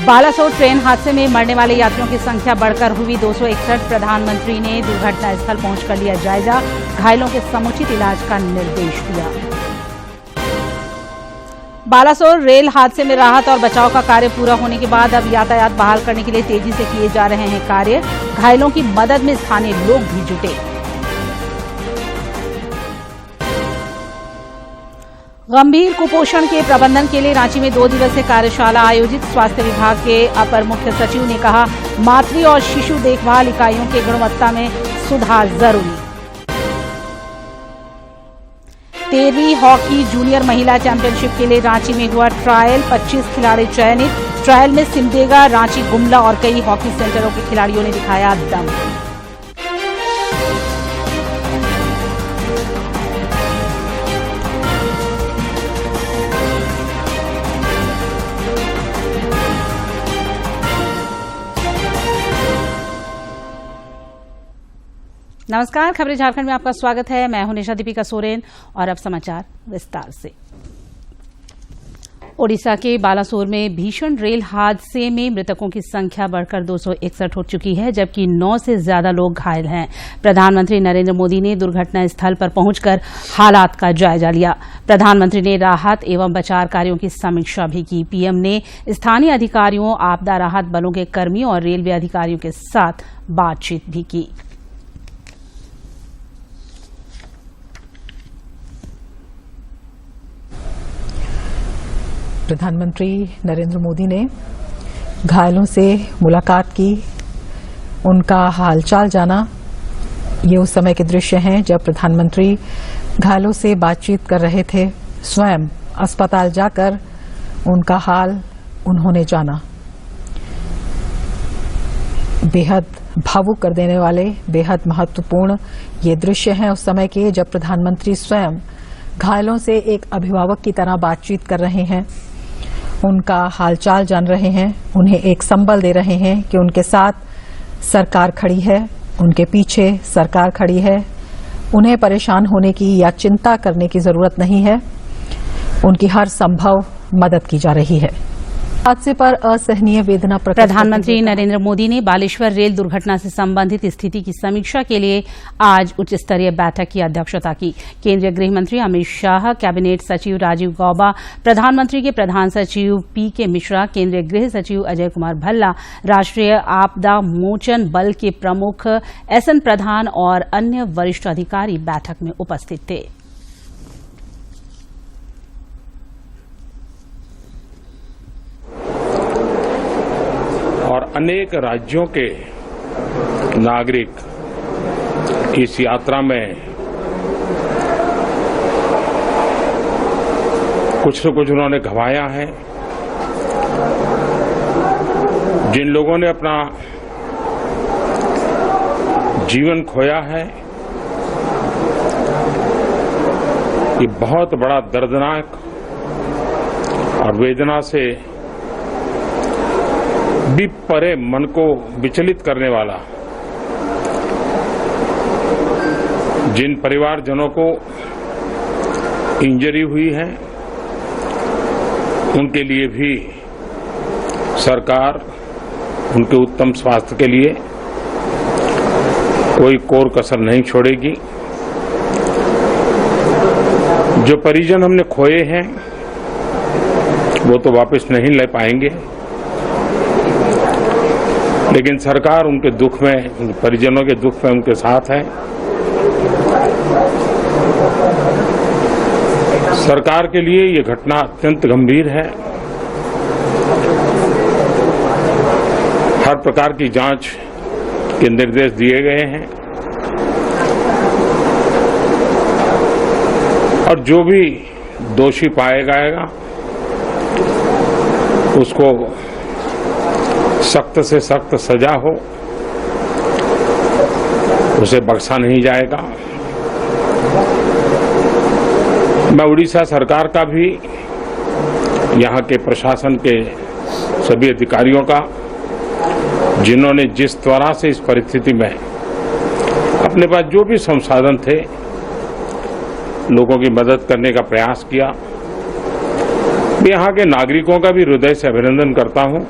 Balasore train हादसे में मरने वाले यात्रियों की संख्या बढ़कर हुई 261। प्रधानमंत्री ने दुर्घटना स्थल पहुंचकर लिया जायजा, घायलों के समुचित इलाज का निर्देश दिया। बालासोर रेल हादसे में राहत और बचाव का कार्य पूरा होने के बाद अब यातायात बहाल करने के लिए तेजी से किए जा रहे हैं कार्य। घायलों की मदद में स्थानीय लोग भी जुटे। गंभीर कुपोषण के प्रबंधन के लिए रांची में 2 दिवसीय कार्यशाला आयोजित। स्वास्थ्य विभाग के अपर मुख्य सचिव ने कहा, मातृ और शिशु देखभाल इकाइयों की गुणवत्ता में सुधार जरूरी। 13वीं हॉकी जूनियर महिला चैंपियनशिप के लिए रांची में हुआ ट्रायल। 25 खिलाड़ी चयनित। ट्रायल में सिमडेगा, रांची, गुमला और कई हॉकी सेंटरों के खिलाड़ियों ने दिखाया दम। नमस्कार, खबरें झारखंड में आपका स्वागत है। मैं हूं निशा दीपिका सोरेन और अब समाचार विस्तार से। ओडिशा के बालासोर में भीषण रेल हादसे में मृतकों की संख्या बढ़कर 261 हो चुकी है, जबकि 9 से ज्यादा लोग घायल हैं। प्रधानमंत्री नरेंद्र मोदी ने दुर्घटना स्थल पर पहुंचकर हालात का जायजा लिया। प्रधानमंत्री ने राहत एवं बचाव कार्यों की समीक्षा भी की। पीएम ने स्थानीय अधिकारियों, आपदा राहत बलों के कर्मियों और रेलवे अधिकारियों के साथ बातचीत भी की। प्रधानमंत्री नरेंद्र मोदी ने घायलों से मुलाकात की, उनका हालचाल जाना। ये उस समय के दृश्य हैं जब प्रधानमंत्री घायलों से बातचीत कर रहे थे। स्वयं अस्पताल जाकर उनका हाल उन्होंने जाना। बेहद भावुक कर देने वाले, बेहद महत्वपूर्ण ये दृश्य हैं उस समय के जब प्रधानमंत्री स्वयं घायलों से एक अभिभावक की तरह बातचीत कर रहे हैं, उनका हालचाल जान रहे हैं, उन्हें एक संबल दे रहे हैं कि उनके साथ सरकार खड़ी है, उनके पीछे सरकार खड़ी है, उन्हें परेशान होने की या चिंता करने की जरूरत नहीं है, उनकी हर संभव मदद की जा रही है। हादसे पर असहनीय वेदना प्रधानमंत्री नरेंद्र मोदी ने बालेश्वर रेल दुर्घटना से संबंधित स्थिति की समीक्षा के लिए आज उच्च स्तरीय बैठक की अध्यक्षता की। केंद्रीय गृह मंत्री अमित शाह, कैबिनेट सचिव राजीव गौबा, प्रधानमंत्री के प्रधान सचिव पीके मिश्रा, केंद्रीय गृह सचिव अजय कुमार भल्ला, राष्ट्रीय आपदा मोचन बल के प्रमुख एसएन प्रधान और अन्य वरिष्ठ अधिकारी बैठक में उपस्थित थे। और अनेक राज्यों के नागरिक इस यात्रा में कुछ न कुछ उन्होंने गंवाया है। जिन लोगों ने अपना जीवन खोया है, ये बहुत बड़ा दर्दनाक और वेदना से भी परे मन को विचलित करने वाला। जिन परिवारजनों को इंजरी हुई है, उनके लिए भी सरकार उनके उत्तम स्वास्थ्य के लिए कोई कोर कसर नहीं छोड़ेगी। जो परिजन हमने खोए हैं वो तो वापस नहीं ले पाएंगे, लेकिन सरकार उनके दुख में, उनके परिजनों के दुख में उनके साथ है। सरकार के लिए ये घटना अत्यंत गंभीर है। हर प्रकार की जांच के निर्देश दिए गए हैं और जो भी दोषी पाया जाएगा उसको सख्त से सख्त सजा हो, उसे बख्शा नहीं जाएगा। मैं उड़ीसा सरकार का भी, यहाँ के प्रशासन के सभी अधिकारियों का, जिन्होंने जिस तरह से इस परिस्थिति में अपने पास जो भी संसाधन थे लोगों की मदद करने का प्रयास किया, मैं यहाँ के नागरिकों का भी हृदय से अभिनंदन करता हूँ।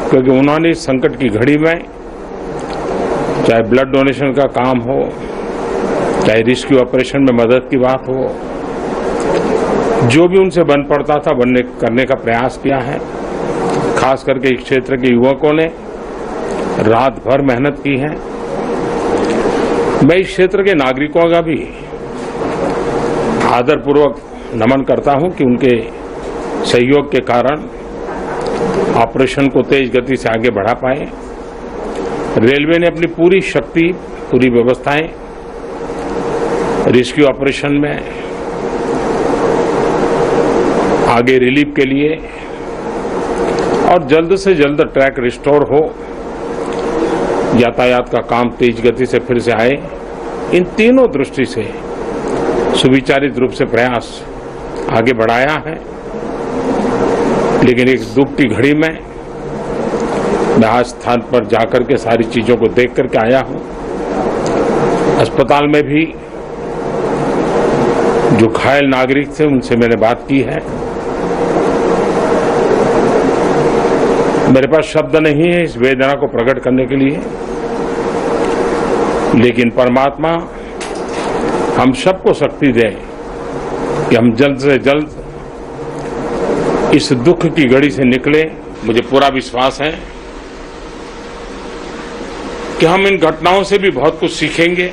क्योंकि उन्होंने इस संकट की घड़ी में चाहे ब्लड डोनेशन का काम हो, चाहे रेस्क्यू ऑपरेशन में मदद की बात हो, जो भी उनसे बन पड़ता था करने का प्रयास किया है। खास करके इस क्षेत्र के युवकों ने रात भर मेहनत की है। मैं इस क्षेत्र के नागरिकों का भी आदरपूर्वक नमन करता हूं कि उनके सहयोग के कारण ऑपरेशन को तेज गति से आगे बढ़ा पाए। रेलवे ने अपनी पूरी शक्ति, पूरी व्यवस्थाएं रेस्क्यू ऑपरेशन में आगे रिलीफ के लिए और जल्द से जल्द ट्रैक रिस्टोर हो, यातायात का काम तेज गति से फिर से आए, इन तीनों दृष्टि से सुविचारित रूप से प्रयास आगे बढ़ाया है। लेकिन एक दुख की घड़ी में मैं आज स्थान पर जाकर के सारी चीजों को देख करके आया हूं। अस्पताल में भी जो घायल नागरिक थे उनसे मैंने बात की है। मेरे पास शब्द नहीं है इस वेदना को प्रकट करने के लिए, लेकिन परमात्मा हम सबको शक्ति दे कि हम जल्द से जल्द इस दुख की घड़ी से निकले। मुझे पूरा विश्वास है कि हम इन घटनाओं से भी बहुत कुछ सीखेंगे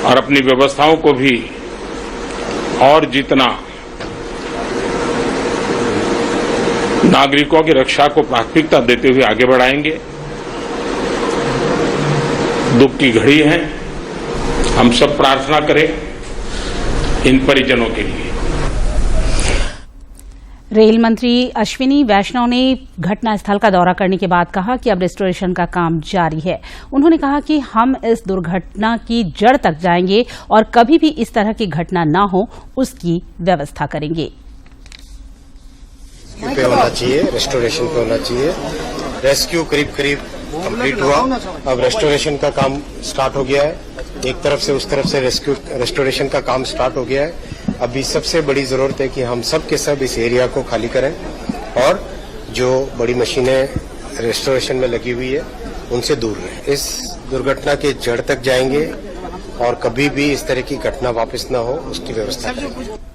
और अपनी व्यवस्थाओं को भी और जितना नागरिकों की रक्षा को प्राथमिकता देते हुए आगे बढ़ाएंगे। दुख की घड़ी है, हम सब प्रार्थना करें इन परिजनों के लिए। रेल मंत्री अश्विनी वैष्णव ने घटनास्थल का दौरा करने के बाद कहा कि अब रिस्टोरेशन का काम जारी है। उन्होंने कहा कि हम इस दुर्घटना की जड़ तक जाएंगे और कभी भी इस तरह की घटना न हो उसकी व्यवस्था करेंगे। पे होना चाहिए, रेस्टोरेशन पे होना चाहिए। रेस्क्यू करीब कंप्लीट हुआ, अब रेस्टोरेशन का काम स्टार्ट हो गया है। एक तरफ से उस तरफ से रेस्टोरेशन का काम स्टार्ट हो गया है। अभी सबसे बड़ी जरूरत है कि हम सब के सब इस एरिया को खाली करें और जो बड़ी मशीनें रेस्टोरेशन में लगी हुई है उनसे दूर रहें। इस दुर्घटना के जड़ तक जाएंगे और कभी भी इस तरह की घटना वापस न हो उसकी व्यवस्था करेंगे।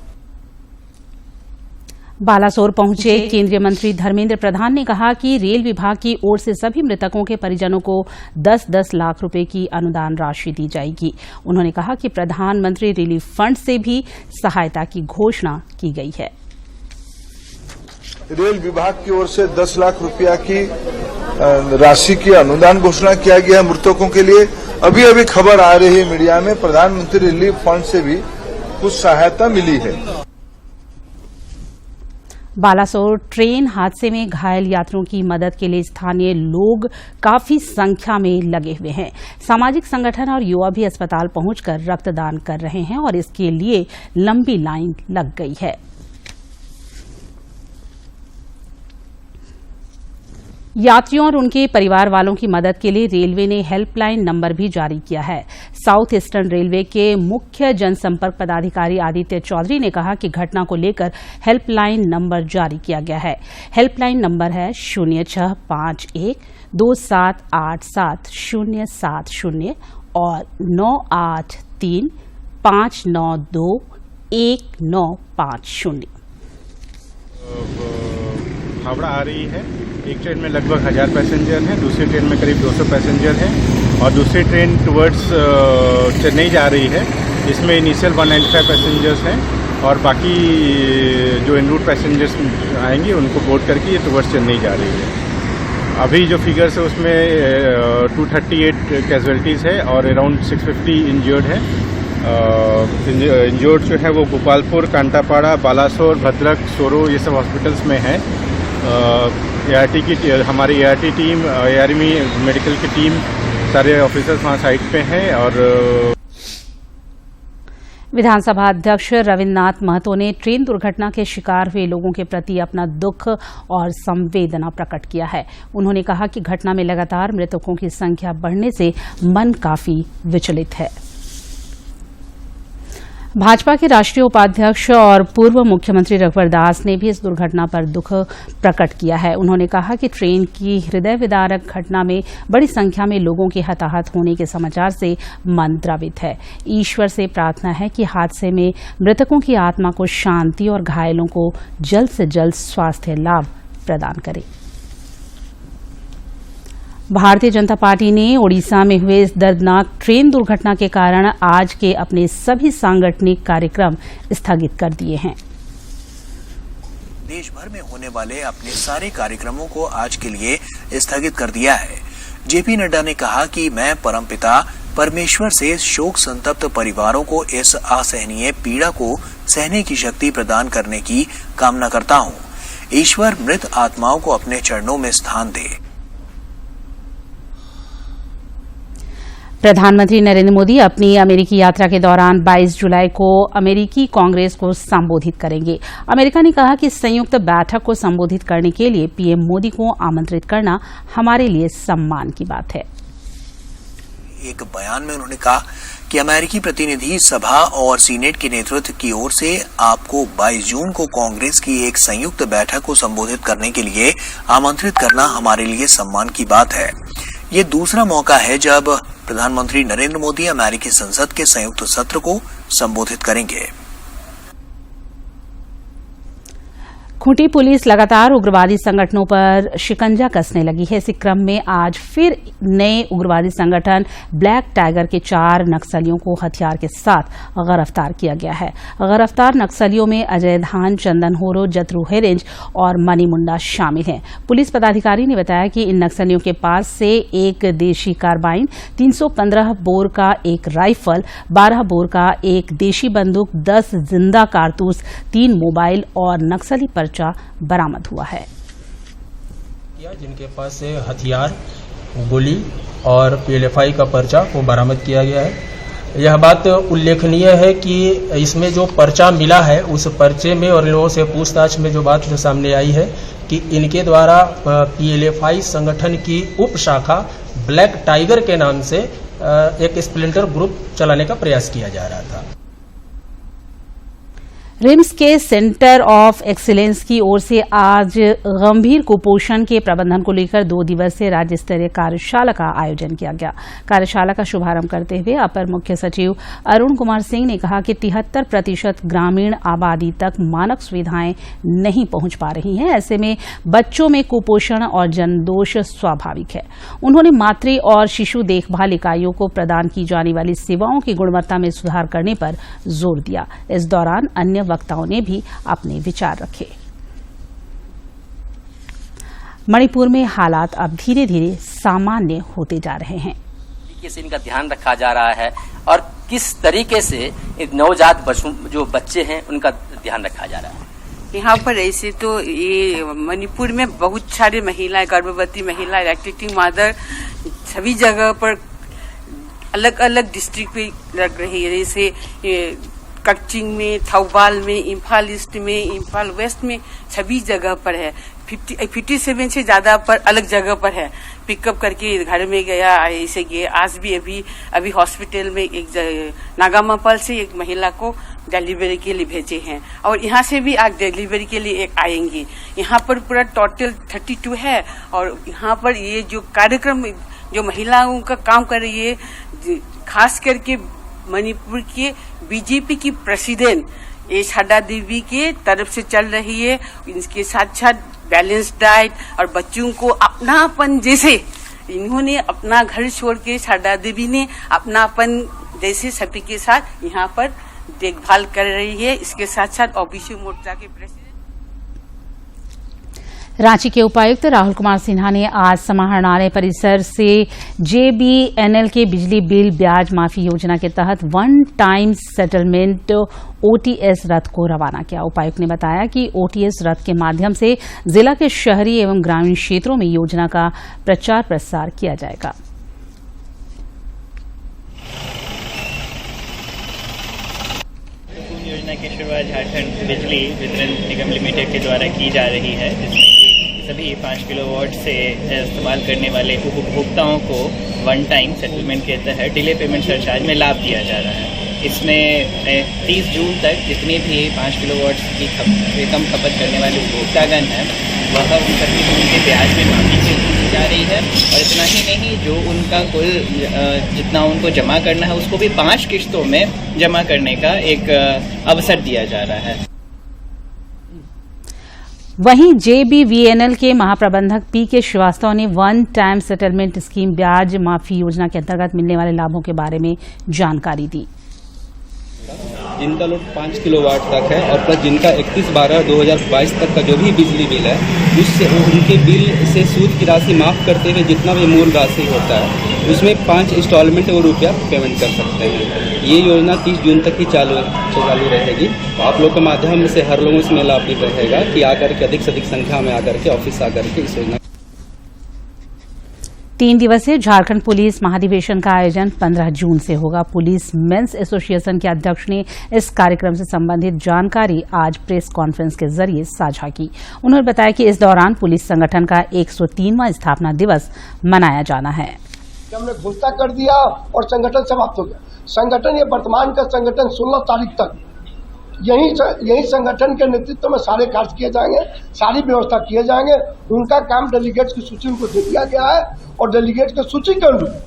बालासोर पहुंचे केंद्रीय मंत्री धर्मेंद्र प्रधान ने कहा कि रेल विभाग की ओर से सभी मृतकों के परिजनों को 10-10 लाख रुपए की अनुदान राशि दी जाएगी। उन्होंने कहा कि प्रधानमंत्री रिलीफ फंड से भी सहायता की घोषणा की गई है। रेल विभाग की ओर से 10 लाख रुपया की राशि की अनुदान घोषणा किया गया है मृतकों के लिए। अभी अभी खबर आ रही है मीडिया में, प्रधानमंत्री रिलीफ फंड से भी कुछ सहायता मिली है। बालासोर ट्रेन हादसे में घायल यात्रियों की मदद के लिए स्थानीय लोग काफी संख्या में लगे हुए हैं। सामाजिक संगठन और युवा भी अस्पताल पहुंचकर रक्तदान कर रहे हैं और इसके लिए लंबी लाइन लग गई है। यात्रियों और उनके परिवार वालों की मदद के लिए रेलवे ने हेल्पलाइन नंबर भी जारी किया है। साउथ ईस्टर्न रेलवे के मुख्य जनसंपर्क पदाधिकारी आदित्य चौधरी ने कहा कि घटना को लेकर हेल्पलाइन नंबर जारी किया गया है। हेल्पलाइन नंबर है 0651278770 और 9835921950। हावड़ा आ रही है। एक ट्रेन में लगभग 1000 पैसेंजर हैं, दूसरी ट्रेन में करीब 200 पैसेंजर हैं और दूसरी ट्रेन टुवर्ड्स चेन्नई जा रही है। इसमें इनिशियल 195 पैसेंजर्स हैं और बाकी जो एन रूट पैसेंजर्स आएंगे उनको बोर्ड करके ये टुवर्ड्स चेन्नई जा रही है। अभी जो फिगर्स है उसमें 238 कैजुअलिटीज़ है और अराउंड 650 इंजर्ड है। इंजर्ड जो है वो गोपालपुर, कांटापाड़ा, बालासोर, भद्रक, सोरो ये सब हॉस्पिटल्स में है। ART की हमारी ART टीम, ARMY मेडिकल की टीम, सारे ऑफिसर्स वहाँ साइट पे हैं। और विधानसभा अध्यक्ष रविन्द्रनाथ महतो ने ट्रेन दुर्घटना के शिकार हुए लोगों के प्रति अपना दुख और संवेदना प्रकट किया है। उन्होंने कहा कि घटना में लगातार मृतकों की संख्या बढ़ने से मन काफी विचलित है। भाजपा के राष्ट्रीय उपाध्यक्ष और पूर्व मुख्यमंत्री रघुवर दास ने भी इस दुर्घटना पर दुख प्रकट किया है। उन्होंने कहा कि ट्रेन की हृदय विदारक घटना में बड़ी संख्या में लोगों के हताहत होने के समाचार से मन द्रवित है। ईश्वर से प्रार्थना है कि हादसे में मृतकों की आत्मा को शांति और घायलों को जल्द से जल्द स्वास्थ्य लाभ प्रदान करे। भारतीय जनता पार्टी ने ओडिशा में हुए इस दर्दनाक ट्रेन दुर्घटना के कारण आज के अपने सभी सांगठनिक कार्यक्रम स्थगित कर दिए हैं। देश भर में होने वाले अपने सारे कार्यक्रमों को आज के लिए स्थगित कर दिया है। जेपी नड्डा ने कहा कि मैं परमपिता परमेश्वर से शोक संतप्त परिवारों को इस असहनीय पीड़ा को सहने की शक्ति प्रदान करने की कामना करता हूँ। ईश्वर मृत आत्माओं को अपने चरणों में स्थान दे। प्रधानमंत्री नरेंद्र मोदी अपनी अमेरिकी यात्रा के दौरान 22 जुलाई को अमेरिकी कांग्रेस को संबोधित करेंगे। अमेरिका ने कहा कि संयुक्त बैठक को संबोधित करने के लिए पीएम मोदी को आमंत्रित करना हमारे लिए सम्मान की बात है। एक बयान में उन्होंने कहा कि अमेरिकी प्रतिनिधि सभा और सीनेट के नेतृत्व की ओर से आपको 22 जून को कांग्रेस की एक संयुक्त बैठक को संबोधित करने के लिए आमंत्रित करना हमारे लिए सम्मान की बात है। ये दूसरा मौका है जब प्रधानमंत्री नरेंद्र मोदी अमेरिकी संसद के संयुक्त सत्र को संबोधित करेंगे। खूंटी पुलिस लगातार उग्रवादी संगठनों पर शिकंजा कसने लगी है। इसी क्रम में आज फिर नए उग्रवादी संगठन ब्लैक टाइगर के 4 नक्सलियों को हथियार के साथ गिरफ्तार किया गया है। गिरफ्तार नक्सलियों में अजय धान, चंदन होरो, जतरू हेरेंज और मनी मुंडा शामिल हैं। पुलिस पदाधिकारी ने बताया कि इन नक्सलियों के पास से एक देशी कार्बाइन, 315 बोर का एक राइफल, 12 बोर का एक देशी बंदूक, 10 जिंदा कारतूस, 3 मोबाइल और नक्सली पर्चा बरामद हुआ है। जिनके पास से हथियार, गोली और पीएलएफआई का पर्चा को बरामद किया गया है। यह बात उल्लेखनीय है कि इसमें जो पर्चा मिला है उस पर्चे में और लोगों से पूछताछ में जो बात जो सामने आई है कि इनके द्वारा पीएलएफआई संगठन की उप शाखा ब्लैक टाइगर के नाम से एक स्प्लिंटर ग्रुप चलाने का प्रयास किया जा रहा था। रिम्स के सेंटर ऑफ एक्सीलेंस की ओर से आज गंभीर कुपोषण के प्रबंधन को लेकर 2 दिवसीय राज्य स्तरीय कार्यशाला का आयोजन किया गया। कार्यशाला का शुभारंभ करते हुए अपर मुख्य सचिव अरुण कुमार सिंह ने कहा कि 73% ग्रामीण आबादी तक मानक सुविधाएं नहीं पहुंच पा रही हैं। ऐसे में बच्चों में कुपोषण और जनदोष स्वाभाविक है। उन्होंने मातृ और शिशु देखभाल इकाइयों को प्रदान की जाने वाली सेवाओं की गुणवत्ता में सुधार करने पर जोर दिया। इस दौरान अन्य वक्ताओं ने भी अपने विचार रखे। मणिपुर में हालात अब धीरे धीरे सामान्य होते जा रहे हैं। से इनका ध्यान रखा जा रहा है और किस तरीके से नवजात जो बच्चे हैं उनका ध्यान रखा जा रहा है। यहाँ पर ऐसे तो ये मणिपुर में बहुत सारे महिलाएं, गर्भवती महिला, लैक्टेटिंग मदर सभी जगह पर अलग अलग डिस्ट्रिक्ट पे लग रही है। जैसे कच्चिंग में, थौबाल में, इम्फाल ईस्ट में, इम्फाल वेस्ट में सभी जगह पर है। 57 से ज्यादा पर अलग जगह पर है। पिकअप करके घर में गया, ऐसे गए। आज भी अभी हॉस्पिटल में एक नागामापाल से एक महिला को डिलीवरी के लिए भेजे हैं और यहाँ से भी आज डिलीवरी के लिए एक आएंगी। यहाँ पर पूरा टोटल 32 है और यहाँ पर ये जो कार्यक्रम जो महिलाओं का काम कर रही है, खास करके मणिपुर के बीजेपी की प्रेसिडेंट ये छाडा देवी के तरफ से चल रही है। इनके साथ साथ बैलेंस डाइट और बच्चों को अपनापन, जैसे इन्होंने अपना घर छोड़ के छाडा देवी ने अपनापन जैसे सभी के साथ यहाँ पर देखभाल कर रही है। इसके साथ साथ ओबीसी मोर्चा के प्रेसिडेंट रांची के उपायुक्त राहुल कुमार सिन्हा ने आज समाहरणालय परिसर से जेबीएनएल के बिजली बिल ब्याज माफी योजना के तहत 1 टाइम सेटलमेंट ओटीएस रथ को रवाना किया। उपायुक्त ने बताया कि ओटीएस रथ के माध्यम से जिला के शहरी एवं ग्रामीण क्षेत्रों में योजना का प्रचार प्रसार किया जाएगा। योजना की शुरुआत झारखंड बिजली वितरण निगम लिमिटेड के द्वारा की जा रही है, जिसमें कि सभी 5 किलोवाट से इस्तेमाल करने वाले उपभोक्ताओं को 1 टाइम सेटलमेंट के तहत डिले पेमेंट सरचार्ज में लाभ दिया जा रहा है। इसमें 30 जून तक जितनी भी 5 किलोवाट की कम खपत करने वाले उपभोक्तागण हैं वह उन सभी को उनके ब्याज में माफी की जा रही है। और इतना ही नहीं, जो उनका कुल जितना उनको जमा करना है उसको भी 5 किश्तों में जमा करने का एक अवसर दिया जा रहा है। वहीं JBVNL के महाप्रबंधक PK श्रीवास्तव ने वन टाइम सेटलमेंट स्कीम ब्याज माफी योजना के अंतर्गत मिलने वाले लाभों के बारे में जानकारी दी। जिनका लोड 5 किलोवाट तक है और प्लस जिनका 31/12/2022 तक का जो भी बिजली बिल है उससे उनके बिल से सूद की राशि माफ करते हुए जितना भी मूल राशि होता है उसमें 5 इंस्टॉलमेंट वो रुपया पेमेंट कर सकते हैं। ये योजना 30 जून तक ही चालू रहेगी। आप लोग के माध्यम से हर लोगों से मेरा अपील रहेगा कि आकर के अधिक से अधिक संख्या में आकर के ऑफिस आकर के इस योजना 3 दिवसीय झारखंड पुलिस महाधिवेशन का आयोजन 15 जून से होगा। पुलिस मेंस एसोसिएशन के अध्यक्ष ने इस कार्यक्रम से संबंधित जानकारी आज प्रेस कॉन्फ्रेंस के जरिए साझा की। उन्होंने बताया कि इस दौरान पुलिस संगठन का 103वां स्थापना दिवस मनाया जाना है। हमने घोषणा कर दिया और संगठन समाप्त हो गया। संगठन ये वर्तमान का संगठन 16 तारीख तक यही संगठन के नेतृत्व में सारे कार्य किए जाएंगे, सारी व्यवस्था किए जाएंगे। उनका काम डेलीगेट्स की सूची उनको दे दिया गया है और डेलीगेट्स की सूची के अनुरूप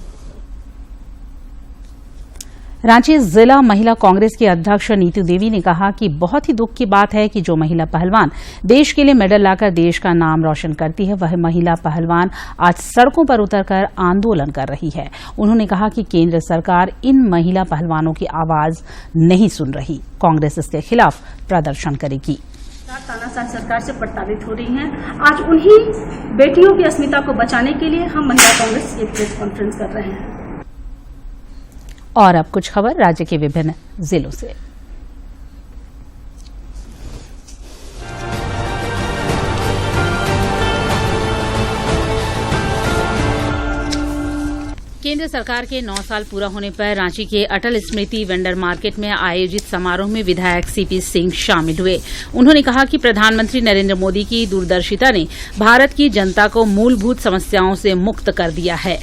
रांची जिला महिला कांग्रेस की अध्यक्ष नीतू देवी ने कहा कि बहुत ही दुख की बात है कि जो महिला पहलवान देश के लिए मेडल लाकर देश का नाम रोशन करती है वह महिला पहलवान आज सड़कों पर उतरकर आंदोलन कर रही है। उन्होंने कहा कि केंद्र सरकार इन महिला पहलवानों की आवाज नहीं सुन रही। कांग्रेस इसके खिलाफ प्रदर्शन करेगी। तानाशाह सरकार से प्रताड़ित हो रही हैं। आज उन्हीं बेटियों की अस्मिता को बचाने के लिए हम महिला कांग्रेस एक प्रेस कॉन्फ्रेंस कर रहे हैं। और अब कुछ खबर राज्य के विभिन्न जिलों से। केंद्र सरकार के 9 साल पूरा होने पर रांची के अटल स्मृति वेंडर मार्केट में आयोजित समारोह में विधायक CP सिंह शामिल हुए। उन्होंने कहा कि प्रधानमंत्री नरेंद्र मोदी की दूरदर्शिता ने भारत की जनता को मूलभूत समस्याओं से मुक्त कर दिया है।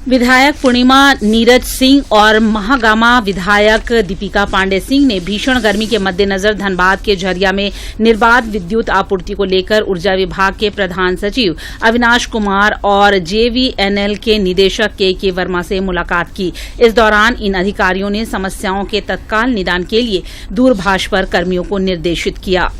विधायक पूर्णिमा नीरज सिंह और महागामा विधायक दीपिका पांडे सिंह ने भीषण गर्मी के मद्देनजर धनबाद के झरिया में निर्बाध विद्युत आपूर्ति को लेकर ऊर्जा विभाग के प्रधान सचिव अविनाश कुमार और JVNL के निदेशक KK वर्मा से मुलाकात की। इस दौरान इन अधिकारियों ने समस्याओं के तत्काल निदान के लिए दूरभाष पर कर्मियों को निर्देशित किया।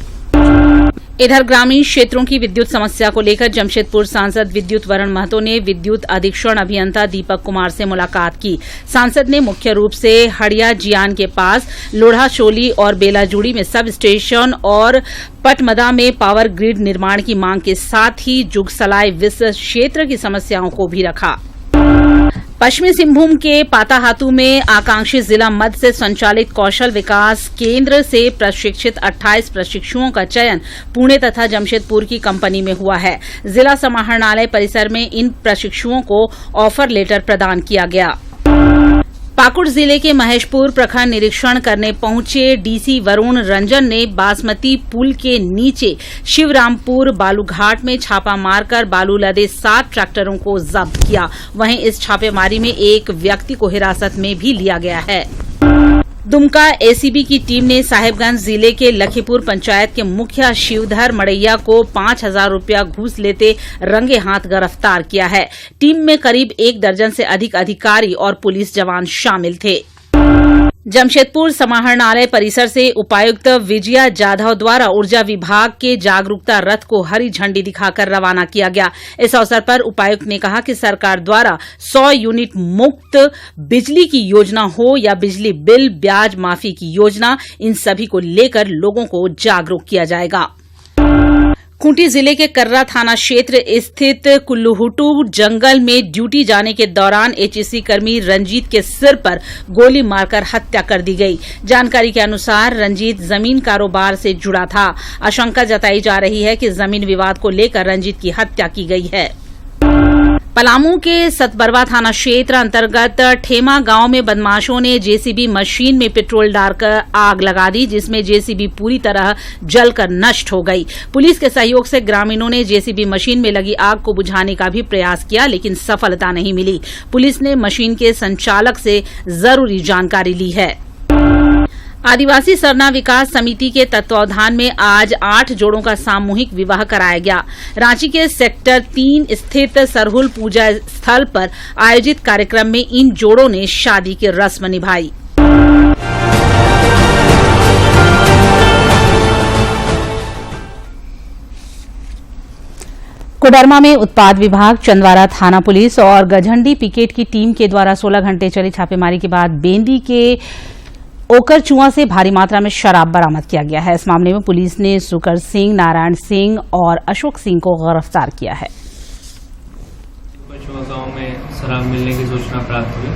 इधर ग्रामीण क्षेत्रों की विद्युत समस्या को लेकर जमशेदपुर सांसद विद्युत वरण महतो ने विद्युत अधीक्षण अभियंता दीपक कुमार से मुलाकात की। सांसद ने मुख्य रूप से हड़िया जियान के पास लोढ़ाचोली और बेलाजुड़ी में सब स्टेशन और पटमदा में पावर ग्रिड निर्माण की मांग के साथ ही जुगसलाई विस क्षेत्र की समस्याओं को भी रखा। पश्चिमी सिंहभूम के पाताहातू में आकांक्षी जिला मध्य से संचालित कौशल विकास केंद्र से प्रशिक्षित 28 प्रशिक्षुओं का चयन पुणे तथा जमशेदपुर की कंपनी में हुआ है। जिला समाहरणालय परिसर में इन प्रशिक्षुओं को ऑफर लेटर प्रदान किया गया। पाकुड़ जिले के महेशपुर प्रखंड निरीक्षण करने पहुंचे DC वरुण रंजन ने बासमती पुल के नीचे शिवरामपुर बालूघाट में छापा मारकर बालू लदे 7 ट्रैक्टरों को जब्त किया। वहीं इस छापेमारी में एक व्यक्ति को हिरासत में भी लिया गया है। दुमका ACB की टीम ने साहेबगंज जिले के लखीपुर पंचायत के मुखिया शिवधर मड़ैया को 5,000 रुपया घूस लेते रंगे हाथ गिरफ्तार किया है। टीम में करीब 1 दर्जन से अधिक अधिकारी और पुलिस जवान शामिल थे। जमशेदपुर समाहरणालय परिसर से उपायुक्त विजया जाधव द्वारा ऊर्जा विभाग के जागरूकता रथ को हरी झंडी दिखाकर रवाना किया गया। इस अवसर पर उपायुक्त ने कहा कि सरकार द्वारा 100 यूनिट मुक्त बिजली की योजना हो या बिजली बिल ब्याज माफी की योजना, इन सभी को लेकर लोगों को जागरूक किया जाएगा। खूंटी जिले के कर्रा थाना क्षेत्र स्थित कुल्लूहुटू जंगल में ड्यूटी जाने के दौरान HEC कर्मी रंजीत के सिर पर गोली मारकर हत्या कर दी गई। जानकारी के अनुसार रंजीत जमीन कारोबार से जुड़ा था। आशंका जताई जा रही है कि जमीन विवाद को लेकर रंजीत की हत्या की गई है। पलामू के सतबरवा थाना क्षेत्र अंतर्गत ठेमा गांव में बदमाशों ने जेसीबी मशीन में पेट्रोल डालकर आग लगा दी, जिसमें जेसीबी पूरी तरह जलकर नष्ट हो गई। पुलिस के सहयोग से ग्रामीणों ने जेसीबी मशीन में लगी आग को बुझाने का भी प्रयास किया, लेकिन सफलता नहीं मिली। पुलिस ने मशीन के संचालक से जरूरी जानकारी ली है। आदिवासी सरना विकास समिति के तत्वावधान में आज 8 जोड़ों का सामूहिक विवाह कराया गया। रांची के सेक्टर 3 स्थित सरहुल पूजा स्थल पर आयोजित कार्यक्रम में इन जोड़ों ने शादी की रस्म निभाई। कोडरमा में उत्पाद विभाग, चंदवारा थाना पुलिस और गझंडी पिकेट की टीम के द्वारा 16 घंटे चली छापेमारी के बाद बेंदी के ओकरचुआ से भारी मात्रा में शराब बरामद किया गया है। इस मामले में पुलिस ने सुकर सिंह, नारायण सिंह और अशोक सिंह को गिरफ्तार किया है। ओकरचुआ गांव में शराब मिलने की सूचना प्राप्त हुई।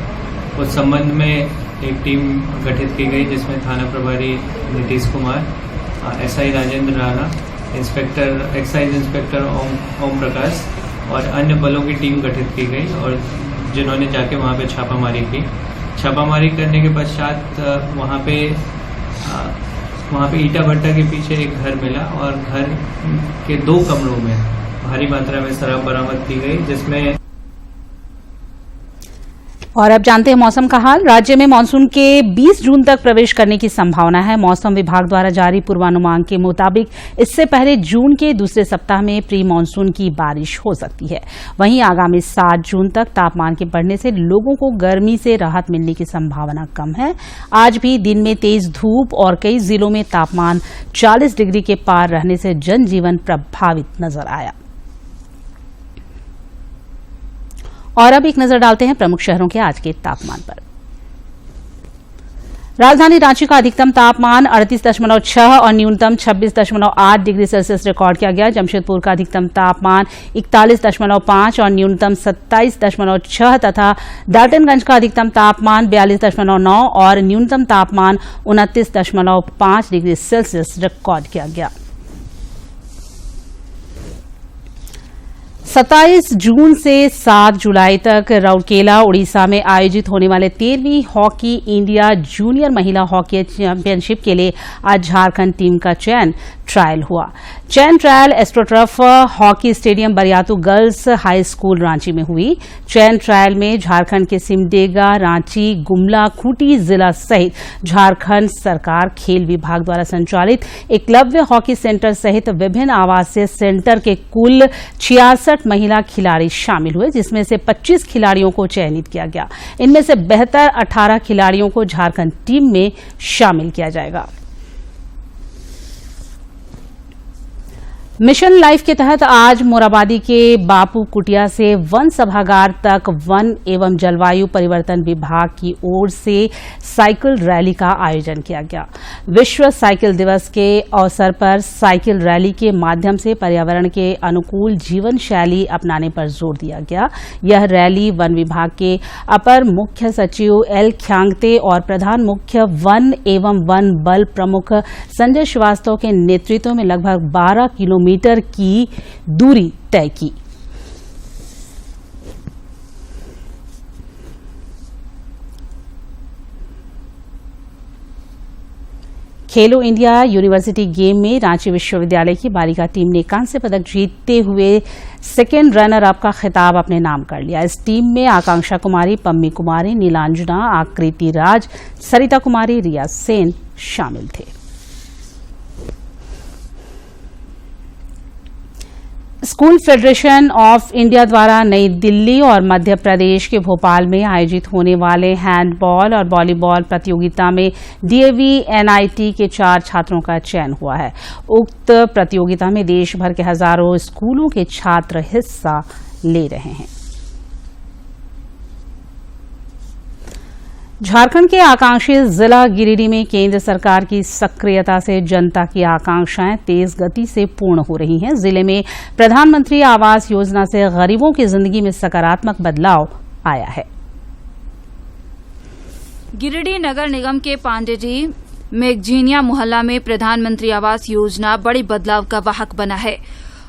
उस संबंध में एक टीम गठित की गई, जिसमें थाना प्रभारी Nitish Kumar, SI Rajendra Rana, inspector excise inspector Om Prakash और अन्य बलों की टीम गठित की गई और जिन्होंने जाके वहां पे छापामारी की। छापामारी करने के पश्चात वहाँ पे ईटा भट्टा के पीछे एक घर मिला और घर के 2 कमरों में भारी मात्रा में शराब बरामद की गई, जिसमें। और अब जानते हैं मौसम का हाल। राज्य में मानसून के 20 जून तक प्रवेश करने की संभावना है। मौसम विभाग द्वारा जारी पूर्वानुमान के मुताबिक इससे पहले जून के दूसरे सप्ताह में प्री मानसून की बारिश हो सकती है। वहीं आगामी 7 जून तक तापमान के बढ़ने से लोगों को गर्मी से राहत मिलने की संभावना कम है। आज भी दिन में तेज धूप और कई जिलों में तापमान 40 डिग्री के पार रहने से जनजीवन प्रभावित नजर आया। और अब एक नजर डालते हैं प्रमुख शहरों के आज के तापमान पर। राजधानी रांची का अधिकतम तापमान 38.6 और न्यूनतम 26.8 डिग्री सेल्सियस रिकॉर्ड किया गया। जमशेदपुर का अधिकतम तापमान 41.5 और न्यूनतम 27.6 तथा डाल्टनगंज का अधिकतम तापमान 42.9 और न्यूनतम तापमान 29.5 डिग्री सेल्सियस रिकॉर्ड किया गया। 27 जून से 7 जुलाई तक राउरकेला, उड़ीसा में आयोजित होने वाले 13वीं हॉकी इंडिया जूनियर महिला हॉकी चैंपियनशिप के लिए आज झारखंड टीम का ट्रायल हुआ। चयन trial astroturf hockey stadium Bariatu girls high school Ranchi में हुई। चयन ट्रायल में झारखंड के सिमडेगा, रांची, गुमला, खूंटी जिला सहित झारखंड सरकार खेल विभाग द्वारा संचालित एकलव्य हॉकी सेंटर सहित विभिन्न आवासीय सेंटर के कुल 66 महिला खिलाड़ी शामिल हुए, जिसमें से 25 खिलाड़ियों को चयनित किया गया। इनमें से बेहतर 18 खिलाड़ियों को झारखंड टीम में शामिल किया जाएगा। मिशन लाइफ के तहत आज मोराबादी के बापू कुटिया से वन सभागार तक वन एवं जलवायु परिवर्तन विभाग की ओर से साइकिल रैली का आयोजन किया गया। विश्व साइकिल दिवस के अवसर पर साइकिल रैली के माध्यम से पर्यावरण के अनुकूल जीवन शैली अपनाने पर जोर दिया गया। यह रैली वन विभाग के अपर मुख्य सचिव एल ख्यांगते और प्रधान मुख्य वन एवं वन बल प्रमुख संजय श्रीवास्तव के नेतृत्व में लगभग 12 किलोमीटर की दूरी तय की। खेलो इंडिया यूनिवर्सिटी गेम में रांची विश्वविद्यालय की बालिका टीम ने कांस्य पदक जीतते हुए सेकेंड रनर अप का खिताब अपने नाम कर लिया। इस टीम में आकांक्षा कुमारी, पम्मी कुमारी, नीलांजना, आकृति राज, सरिता कुमारी, रिया सेन शामिल थे। स्कूल फेडरेशन ऑफ इंडिया द्वारा नई दिल्ली और मध्य प्रदेश के भोपाल में आयोजित होने वाले हैंडबॉल और वॉलीबॉल प्रतियोगिता में डीएवी एनआईटी के 4 छात्रों का चयन हुआ है। उक्त प्रतियोगिता में देश भर के हजारों स्कूलों के छात्र हिस्सा ले रहे हैं। झारखंड के आकांक्षी जिला गिरिडीह में केंद्र सरकार की सक्रियता से जनता की आकांक्षाएं तेज गति से पूर्ण हो रही हैं। जिले में प्रधानमंत्री आवास योजना से गरीबों की जिंदगी में सकारात्मक बदलाव आया है। गिरिडीह नगर निगम के पांडेजी मेगजीनिया मोहल्ला में प्रधानमंत्री आवास योजना बड़े बदलाव का वाहक बना है।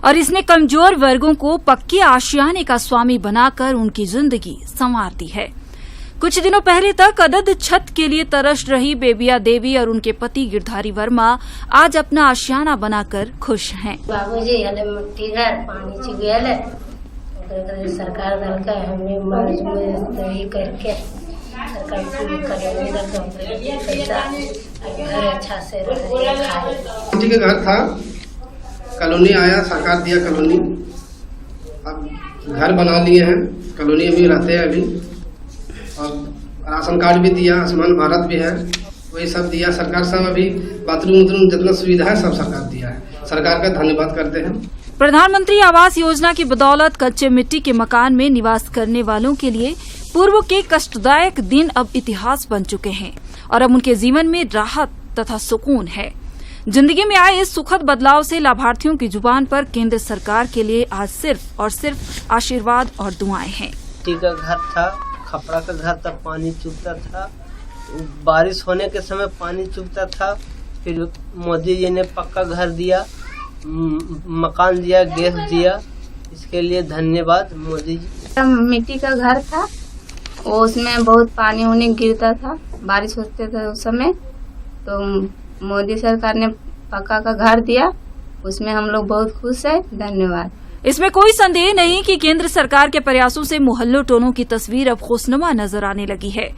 और इसने कमजोर वर्गों को पक्के आशियाने का स्वामी बनाकर उनकी जिंदगी संवार दी है। कुछ दिनों पहले तक अदद छत के लिए तरस रही बेबिया देवी और उनके पति गिरधारी वर्मा आज अपना आशियाना बनाकर खुश हैं। बाबूजी हले मिट्टी घर पानी चुगेल सरकार दल का हमें मजबूरी करके सरकार घर अच्छा से खाए। के घर था, कॉलोनी आया, सरकार दिया कॉलोनी, अब घर बना लिए हैं, कॉलोनी में रहते हैं अभी, और राशन कार्ड भी दिया, आयुष्मान भारत भी है, वही सब दिया सरकार। सब अभी बाथरूम जितना सुविधा है सब सरकार दिया है, सरकार का धन्यवाद करते हैं। प्रधानमंत्री आवास योजना की बदौलत कच्चे मिट्टी के मकान में निवास करने वालों के लिए पूर्व के कष्टदायक दिन अब इतिहास बन चुके हैं और अब उनके जीवन में राहत तथा सुकून है। जिंदगी में आए इस सुखद बदलाव से लाभार्थियों की जुबान पर केंद्र सरकार के लिए आज सिर्फ और सिर्फ आशीर्वाद और दुआएं हैं। मिट्टी का घर था, खपड़ा का घर था, पानी चुभता था, बारिश होने के समय पानी चुभता था, फिर मोदी जी ने पक्का घर दिया, मकान दिया, गैस दिया, इसके लिए धन्यवाद मोदी जी। मिट्टी का घर था, उसमें बहुत पानी होने गिरता था, बारिश होते थे उस समय, तो मोदी सरकार ने पक्का का घर दिया, उसमें हम लोग बहुत खुश है, धन्यवाद। इसमें कोई संदेह नहीं कि केंद्र सरकार के प्रयासों से मोहल्लों टोलों की तस्वीर अब खुशनुमा नजर आने लगी है।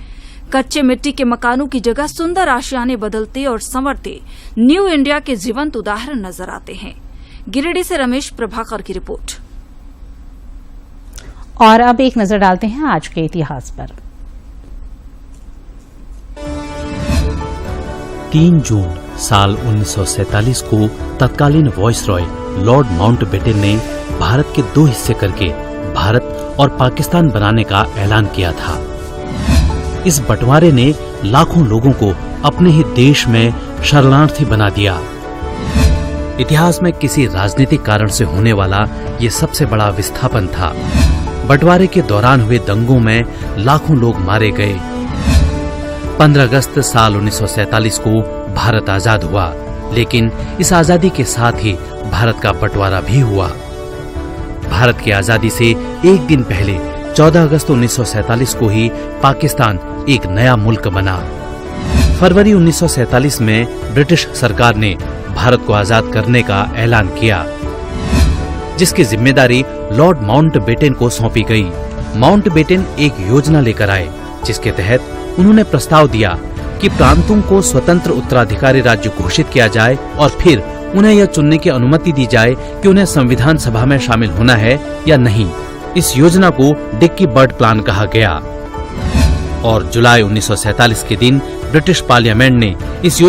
कच्चे मिट्टी के मकानों की जगह सुंदर आशियाने बदलते और संवरते न्यू इंडिया के जीवंत उदाहरण नजर आते हैं। गिरिडीह से रमेश प्रभाकर की रिपोर्ट। और अब एक नजर डालते हैं आज के इतिहास पर। 3 जून साल 1947 को तत्कालीन वायसरॉय लॉर्ड माउंटबेटन ने भारत के 2 हिस्से करके भारत और पाकिस्तान बनाने का ऐलान किया था। इस बंटवारे ने लाखों लोगों को अपने ही देश में शरणार्थी बना दिया। इतिहास में किसी राजनीतिक कारण से होने वाला ये सबसे बड़ा विस्थापन था। बंटवारे के दौरान हुए दंगों में लाखों लोग मारे गए। 15 अगस्त साल 1947 को भारत आजाद हुआ, लेकिन इस आजादी के साथ ही भारत का बंटवारा भी हुआ। भारत की आजादी से एक दिन पहले 14 अगस्त 1947 को ही पाकिस्तान एक नया मुल्क बना। फरवरी 1947 में ब्रिटिश सरकार ने भारत को आजाद करने का ऐलान किया, जिसकी जिम्मेदारी लॉर्ड माउंटबेटन को सौंपी गई। माउंटबेटन एक योजना लेकर आए, जिसके तहत उन्होंने प्रस्ताव दिया कि प्रांतों को स्वतंत्र उत्तराधिकारी राज्य घोषित किया जाए और फिर उन्हें यह चुनने की अनुमति दी जाए कि उन्हें संविधान सभा में शामिल होना है या नहीं। इस योजना को डिक्की बर्ड प्लान कहा गया और जुलाई 1947 के दिन ब्रिटिश पार्लियामेंट ने इस